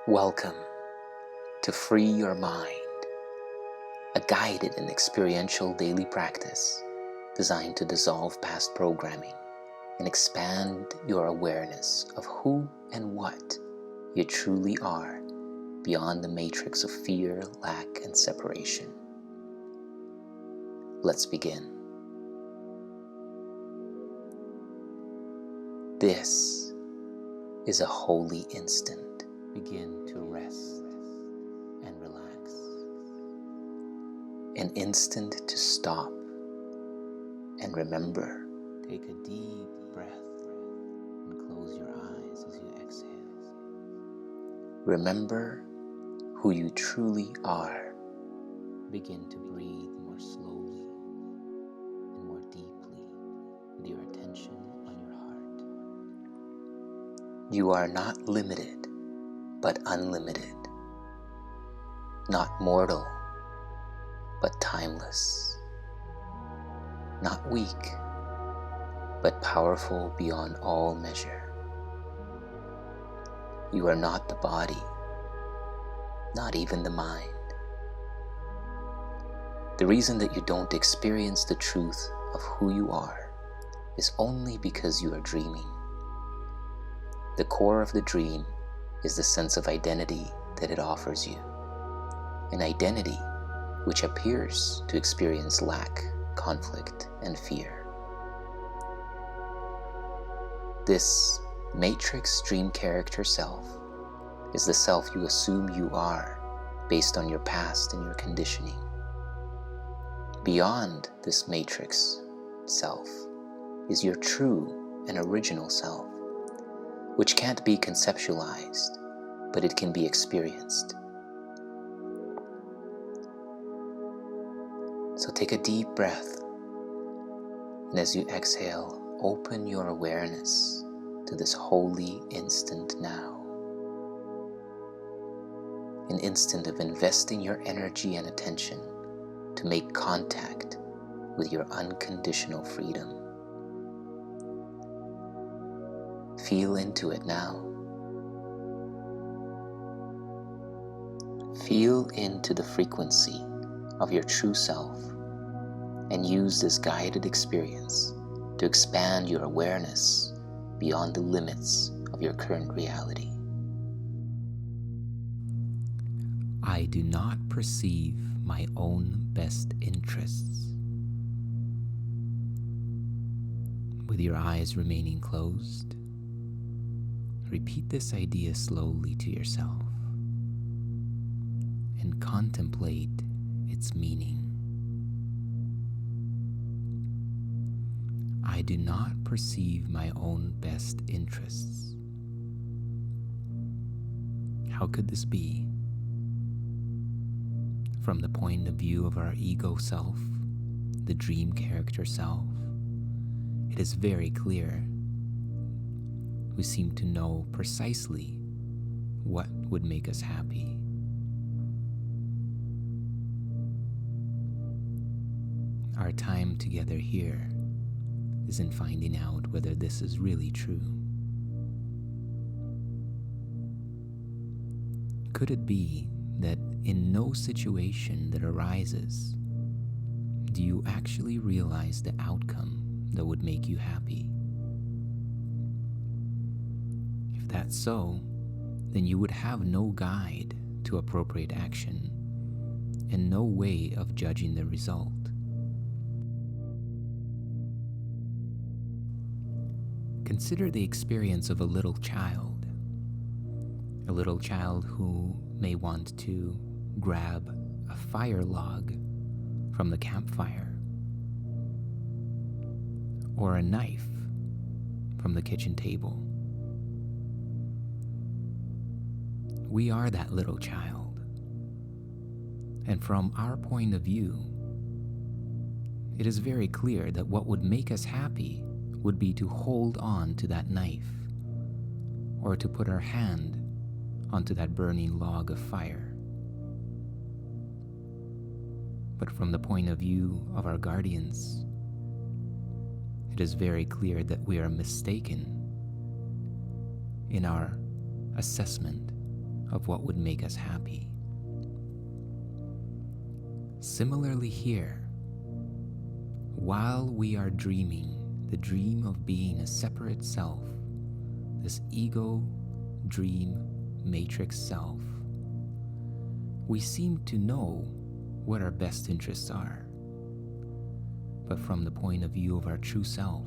Welcome to Free Your Mind, a guided and experiential daily practice designed to dissolve past programming and expand your awareness of who and what you truly are beyond the matrix of fear, lack, and separation. Let's begin. This is a holy instant. Begin to rest and relax. An instant to stop and remember. Take a deep breath and close your eyes as you exhale. Remember who you truly are. Begin to breathe more slowly and more deeply with your attention on your heart. You are not limited, but unlimited. Not mortal, but timeless. Not weak, but powerful beyond all measure. You are not the body, not even the mind. The reason that you don't experience the truth of who you are is only because you are dreaming. The core of the dream is the sense of identity that it offers you, an identity which appears to experience lack, conflict, and fear. This matrix dream character self is the self you assume you are based on your past and your conditioning. Beyond this matrix self is your true and original self, which can't be conceptualized, but it can be experienced. So take a deep breath, and as you exhale, open your awareness to this holy instant now. An instant of investing your energy and attention to make contact with your unconditional freedom. Feel into it now. Feel into the frequency of your true self and use this guided experience to expand your awareness beyond the limits of your current reality. I do not perceive my own best interests. With your eyes remaining closed, repeat this idea slowly to yourself and contemplate its meaning. I do not perceive my own best interests. How could this be? From the point of view of our ego self, the dream character self, it is very clear. We seem to know precisely what would make us happy. Our time together here is in finding out whether this is really true. Could it be that in no situation that arises do you actually realize the outcome that would make you happy? If that's so, then you would have no guide to appropriate action and no way of judging the result. Consider the experience of a little child who may want to grab a fire log from the campfire or a knife from the kitchen table. We are that little child, and from our point of view, it is very clear that what would make us happy would be to hold on to that knife or to put our hand onto that burning log of fire. But from the point of view of our guardians, it is very clear that we are mistaken in our assessment of what would make us happy. Similarly here, while we are dreaming the dream of being a separate self, this ego dream matrix self, we seem to know what our best interests are. But from the point of view of our true self,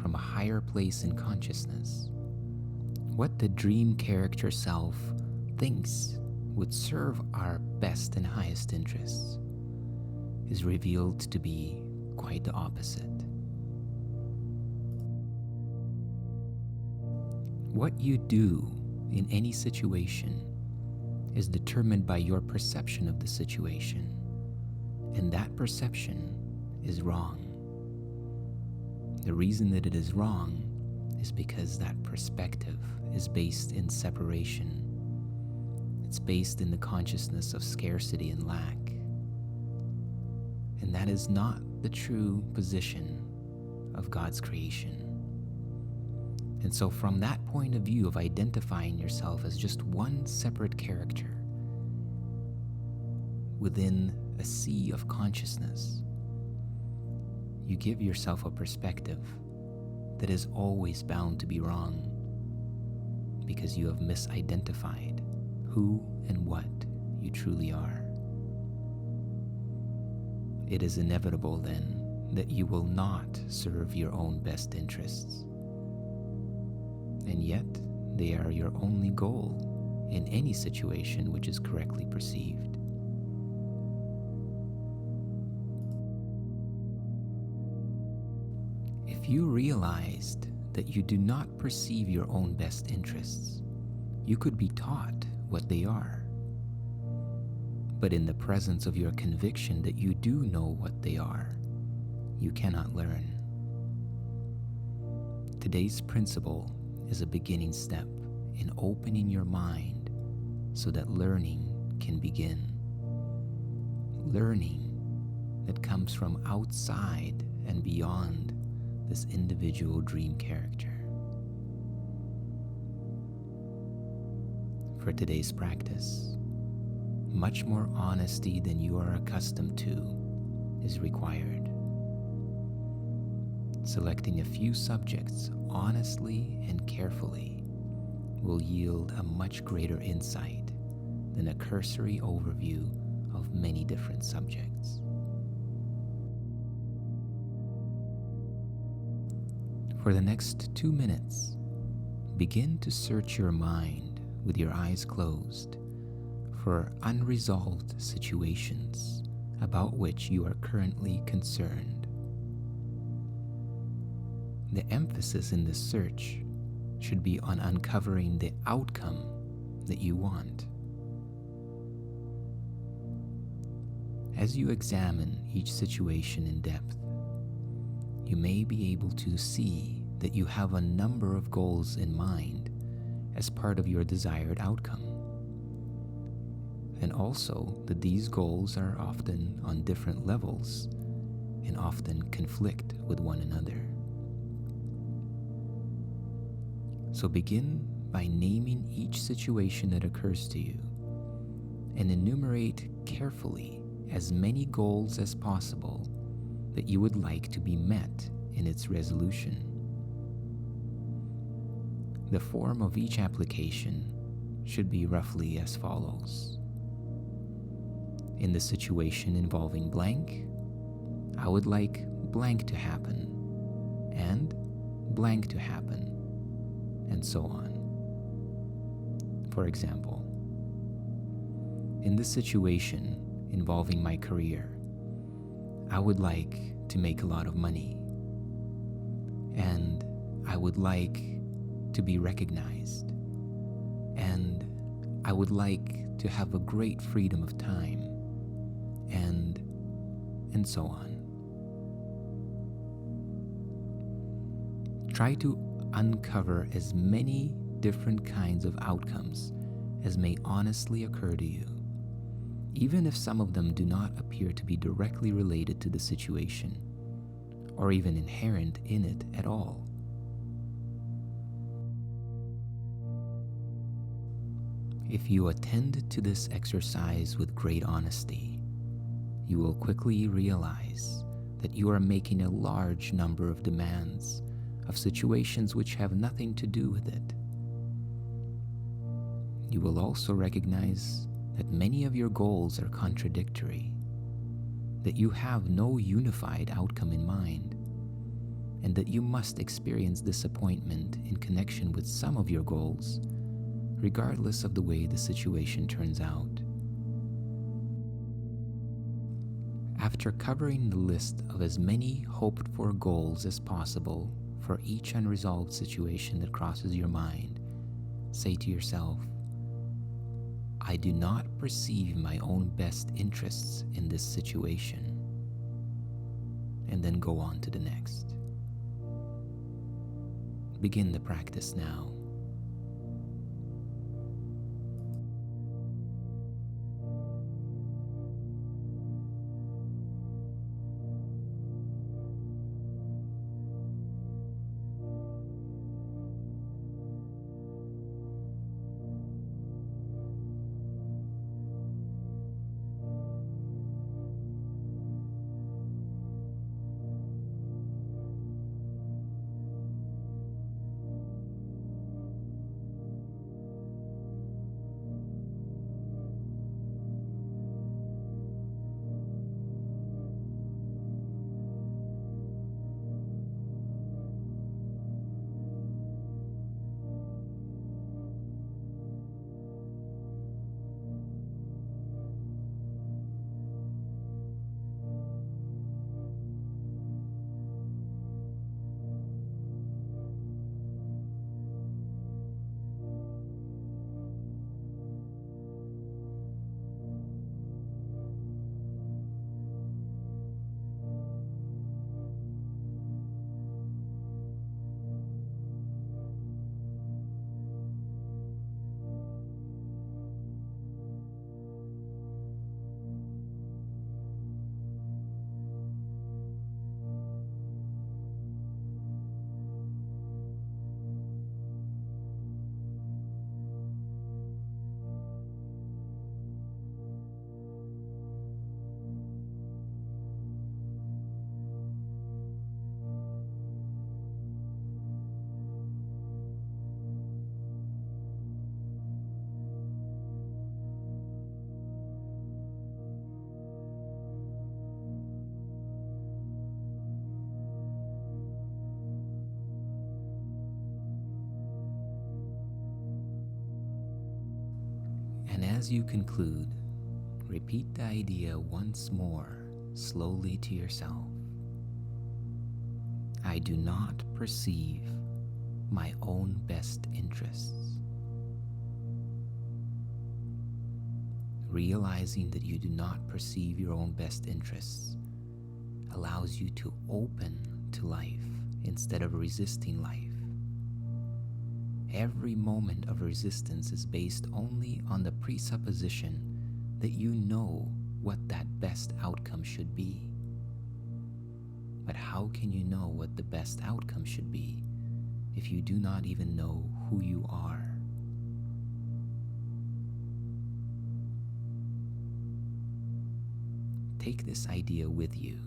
from a higher place in consciousness, what the dream character self thinks would serve our best and highest interests is revealed to be quite the opposite. What you do in any situation is determined by your perception of the situation, and that perception is wrong. The reason that it is wrong is because that perspective is based in separation. It's based in the consciousness of scarcity and lack. And that is not the true position of God's creation. And so from that point of view of identifying yourself as just one separate character within a sea of consciousness, you give yourself a perspective that is always bound to be wrong because you have misidentified who and what you truly are. It is inevitable then that you will not serve your own best interests. And yet, they are your only goal in any situation which is correctly perceived. If you realized that you do not perceive your own best interests, you could be taught what they are. But in the presence of your conviction that you do know what they are, you cannot learn. Today's principle is a beginning step in opening your mind so that learning can begin. Learning that comes from outside and beyond this individual dream character. For today's practice, much more honesty than you are accustomed to is required. Selecting a few subjects honestly and carefully will yield a much greater insight than a cursory overview of many different subjects. For the next 2 minutes, begin to search your mind with your eyes closed for unresolved situations about which you are currently concerned. The emphasis in this search should be on uncovering the outcome that you want. As you examine each situation in depth, you may be able to see that you have a number of goals in mind as part of your desired outcome, and also that these goals are often on different levels and often conflict with one another. So begin by naming each situation that occurs to you and enumerate carefully as many goals as possible that you would like to be met in its resolution. The form of each application should be roughly as follows. In the situation involving blank, I would like blank to happen, and blank to happen, and so on. For example, in the situation involving my career, I would like to make a lot of money, and I would like to be recognized, and I would like to have a great freedom of time, and so on. Try to uncover as many different kinds of outcomes as may honestly occur to you, even if some of them do not appear to be directly related to the situation or even inherent in it at all. If you attend to this exercise with great honesty, you will quickly realize that you are making a large number of demands of situations which have nothing to do with it. You will also recognize that many of your goals are contradictory, that you have no unified outcome in mind, and that you must experience disappointment in connection with some of your goals, regardless of the way the situation turns out. After covering the list of as many hoped-for goals as possible for each unresolved situation that crosses your mind, say to yourself, I do not perceive my own best interests in this situation, and then go on to the next. Begin the practice now. And as you conclude, repeat the idea once more, slowly to yourself. I do not perceive my own best interests. Realizing that you do not perceive your own best interests allows you to open to life instead of resisting life. Every moment of resistance is based only on the presupposition that you know what that best outcome should be. But how can you know what the best outcome should be if you do not even know who you are? Take this idea with you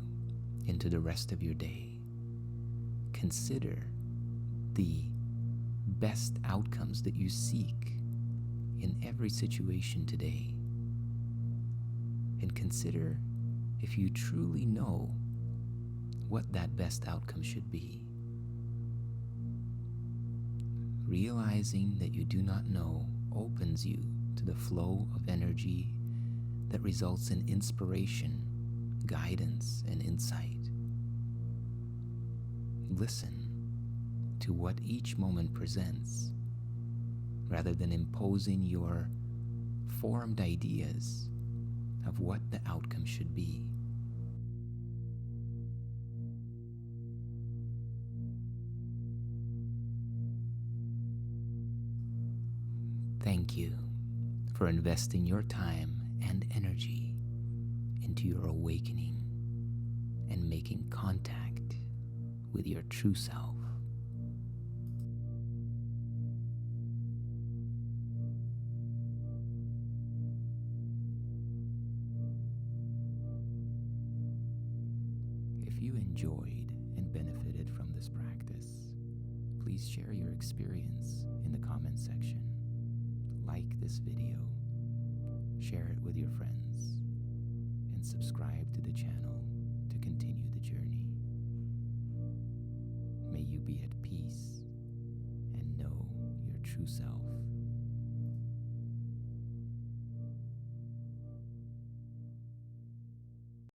into the rest of your day. Consider the best outcomes that you seek in every situation today. And consider if you truly know what that best outcome should be. Realizing that you do not know opens you to the flow of energy that results in inspiration, guidance, and insight. Listen to what each moment presents, rather than imposing your formed ideas of what the outcome should be. Thank you for investing your time and energy into your awakening and making contact with your true self. enjoyed and benefited from this practice, please share your experience in the comment section. Like this video, share it with your friends, and subscribe to the channel to continue the journey. May you be at peace and know your true self.